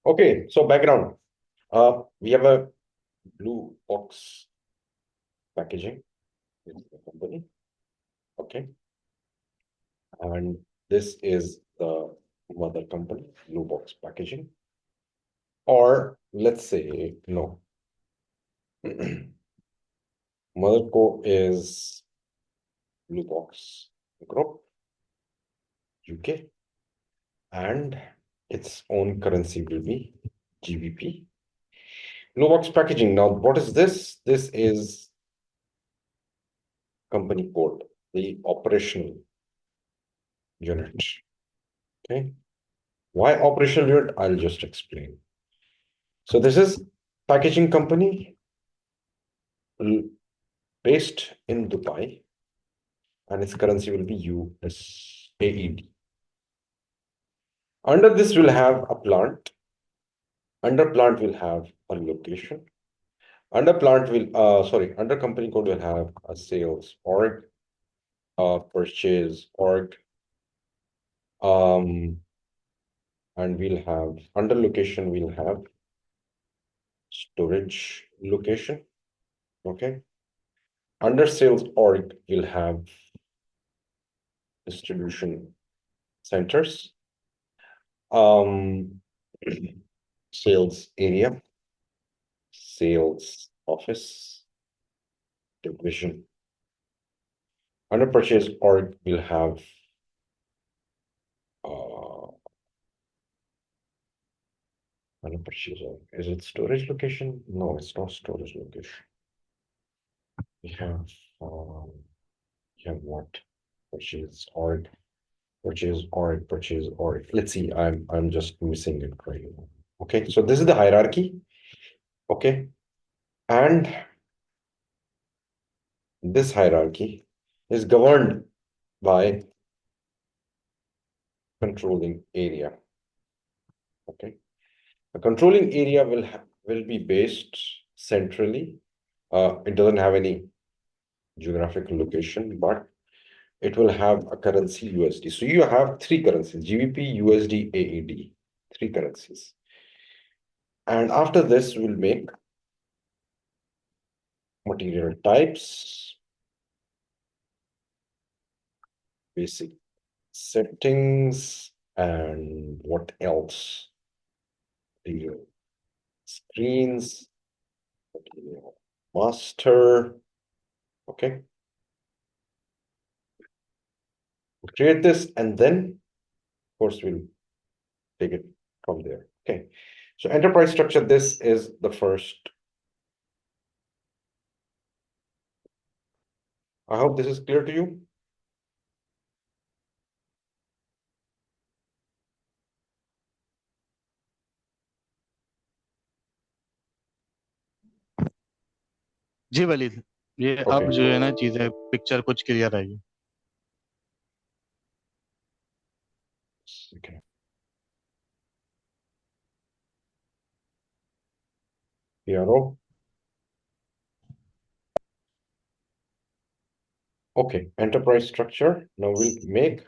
Okay, so background. We have a blue box packaging in the company. Okay, and this is the mother company, blue box packaging. Or let's say no. Motherco is blue box group, UK, and its own currency will be GBP. Blue box packaging. Now, what is this? This is company code, the operational unit. Okay. Why operational unit? I'll just explain. So this is packaging company based in Dubai, and its currency will be USAED. Under this will have a plant. Under plant will have a location. Under plant will under company code will have a sales org, purchase org, and we'll have under location we'll have storage location. Okay. Under sales org we'll have distribution centers, sales area, sales office, division. Under purchase org we'll have under purchase org. Is it storage location? No, it's not storage location. We have what? Purchase org, purchase org, purchase org. Let's see, I'm just missing it right now. Okay, so this is the hierarchy. Okay, and this hierarchy is governed by controlling area. Okay, the controlling area will be based centrally. It doesn't have any geographical location, but it will have a currency USD. So you have three currencies: GBP, USD, AED, three currencies. And after this, we'll make material types, basic settings, and what else? Material screens, material master. Okay. We'll create this, and then, of course, we'll take it from there. Okay. So enterprise structure, this is the first. I hope this is clear to you. जी वलीद, ये अब जो है ना चीज़ें picture कुछ clear आएगी। Okay. PRO. Okay, enterprise structure. Now we'll make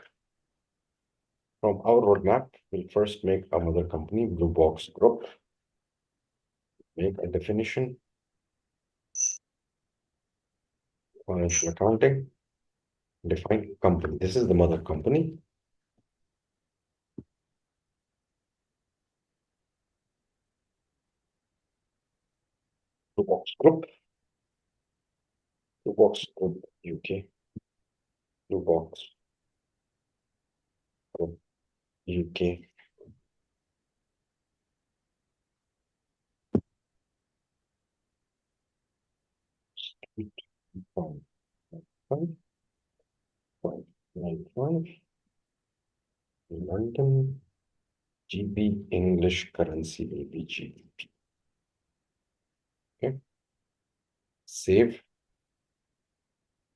from our roadmap, we'll first make a mother company, blue box group, make a definition, financial accounting, define company. This is the mother company. Blue box group UK, blue box group UK. London GB English currency will be GBP. Okay. Save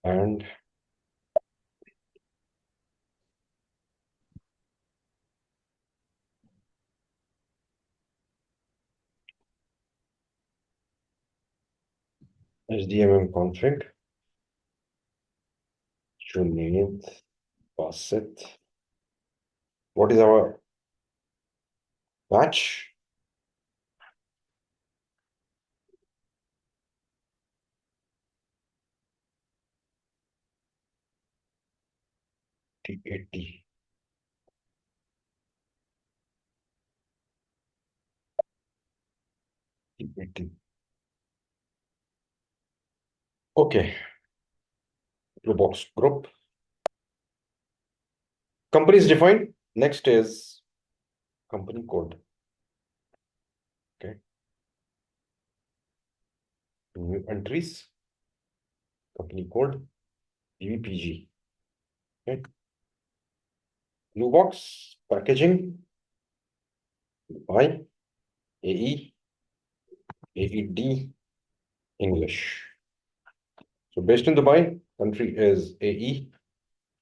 and SDMM config. Junaid Basit. What is our batch? 80. Okay, blue box group. Company is defined. Next is company code. Okay. New entries. Company code. PVPG. Okay. Blue box packaging. By AE, AED, English. So based in Dubai, country is AE,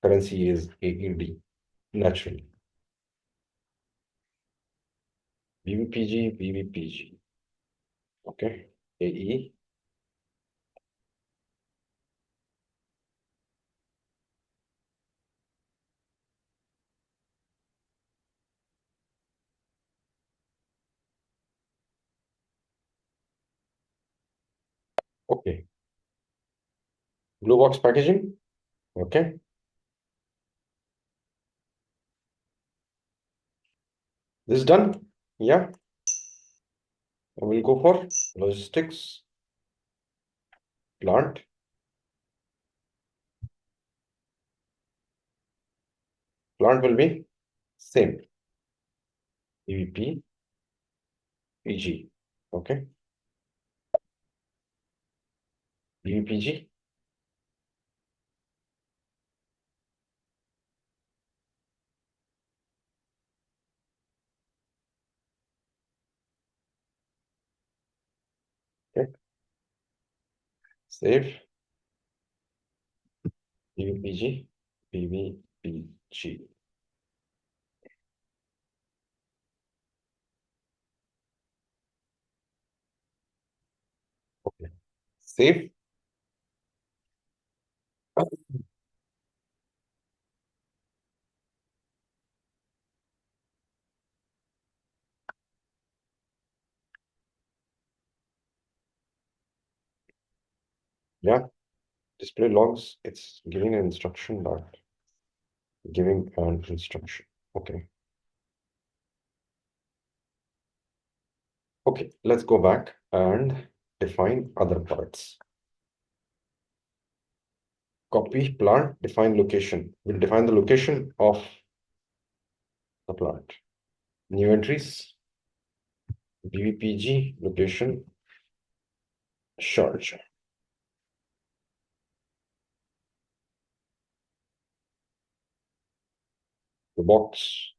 currency is AED, naturally. BVPG, BVPG. Okay. AE. Okay. Blue box packaging. Okay. This is done. Yeah. I will go for logistics, plant. Plant will be same. EVP, PG. Okay. EVPG. Okay. Save. EVPG, PVPG. Okay. Save. Yeah. Display logs. It's giving an instruction, not giving an instruction. Okay. Okay, let's go back and define other parts. Copy plant, define location. We'll define the location of the plant. New entries, BVPG, location, Sharjah. The box,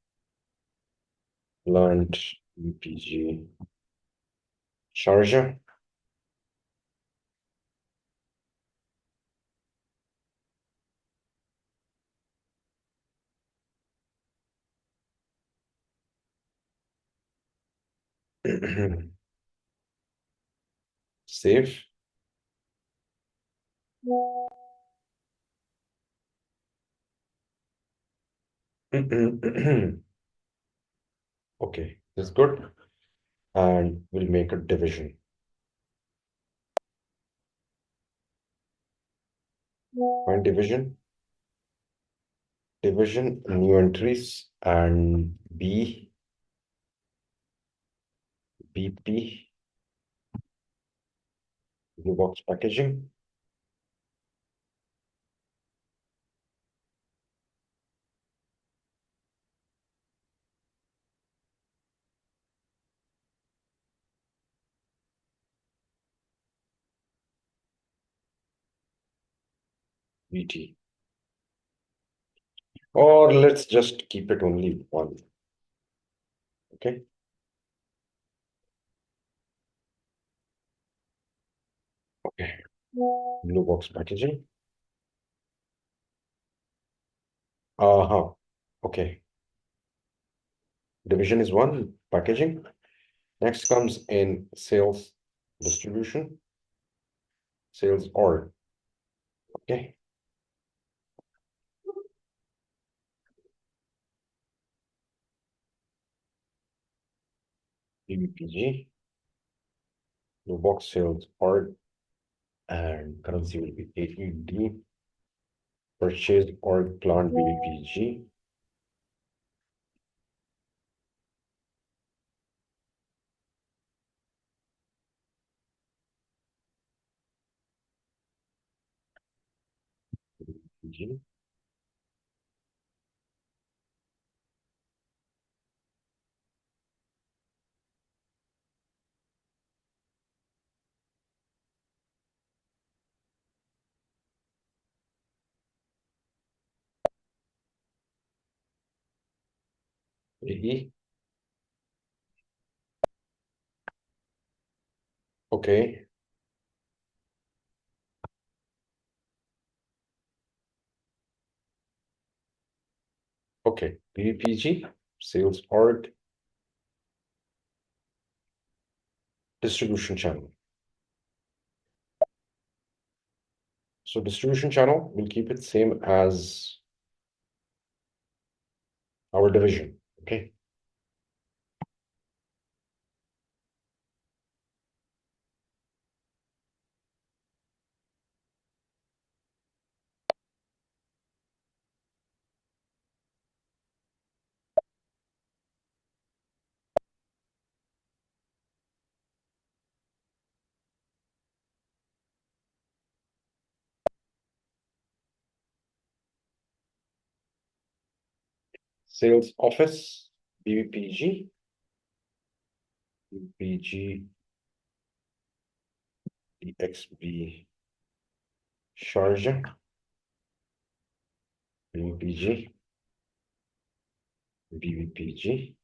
plant, BVPG, Sharjah. Save. Okay, that's good. And we'll make a division. Find division. Division, new entries, and BP, blue box packaging. VT. Or let's just keep it only one. Okay. Okay. Blue box packaging. Uh-huh. Okay. Division is one, packaging. Next comes in sales distribution, sales org. Okay. PVPG, blue box sales org, and currency will be AED. purchase org plant BVPG. BVPG. AE. Okay. Okay. BVPG, sales org, distribution channel. So distribution channel, we'll keep it same as our division. Okay. Sales office, BVPG, BVPG, EXB, Sharjah, BVPG, BVPG.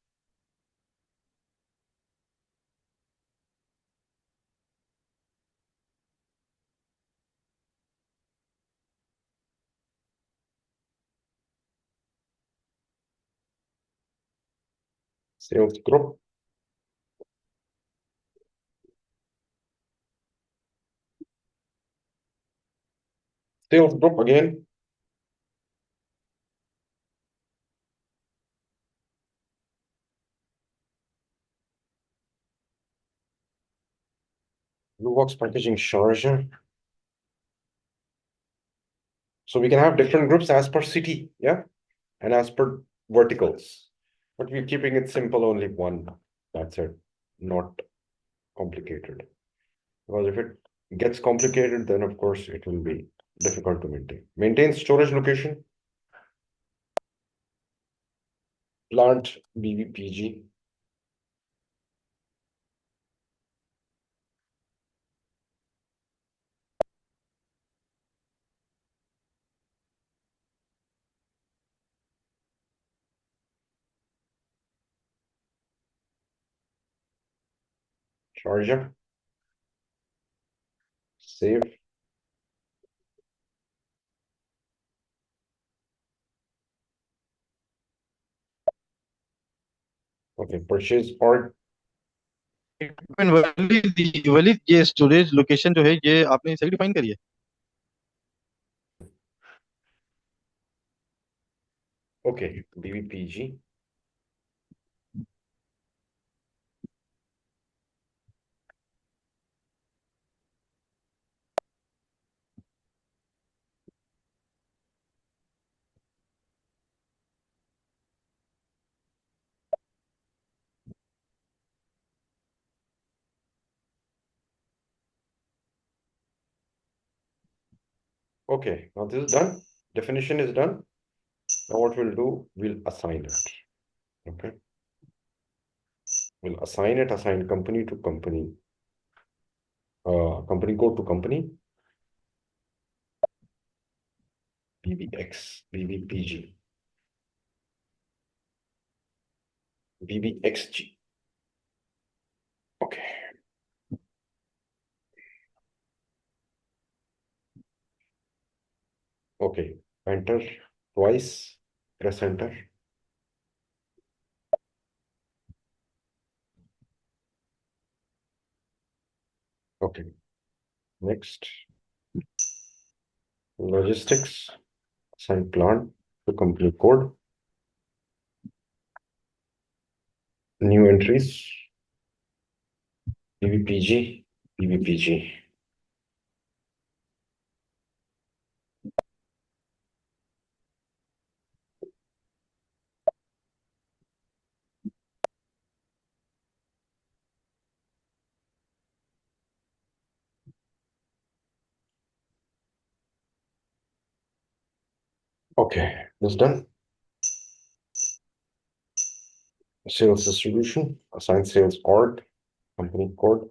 Sales group, sales group again. Blue box packaging Sharjah. So we can have different groups as per city, yeah, and as per verticals. But we're keeping it simple, only one. That's it, not complicated. Because if it gets complicated, then of course it will be difficult to maintain. Maintain storage location, plant BVPG, Sharjah, save. Okay, purchase org. Waleed Waleed ये storage location जो है ये आपने सही define करी है? Okay, BVPG. Okay, now this is done. Definition is done. Now what we'll do, we'll assign it. Okay. We'll assign it, assign company to company. Company code to company. BBX, BBPG, BBXG. Okay. Okay. Enter twice. Press enter. Okay. Next. Logistics. Assign plant to company code. New entries. BBPG, BBPG. Okay, this done. Sales distribution, assign sales org, company code.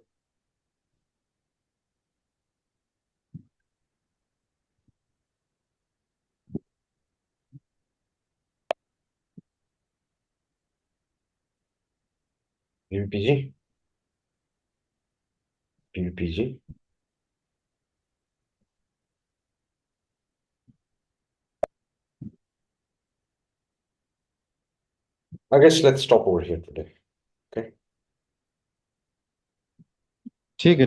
PVPG. PVPG. I guess let's stop over here today. Okay. ठीक है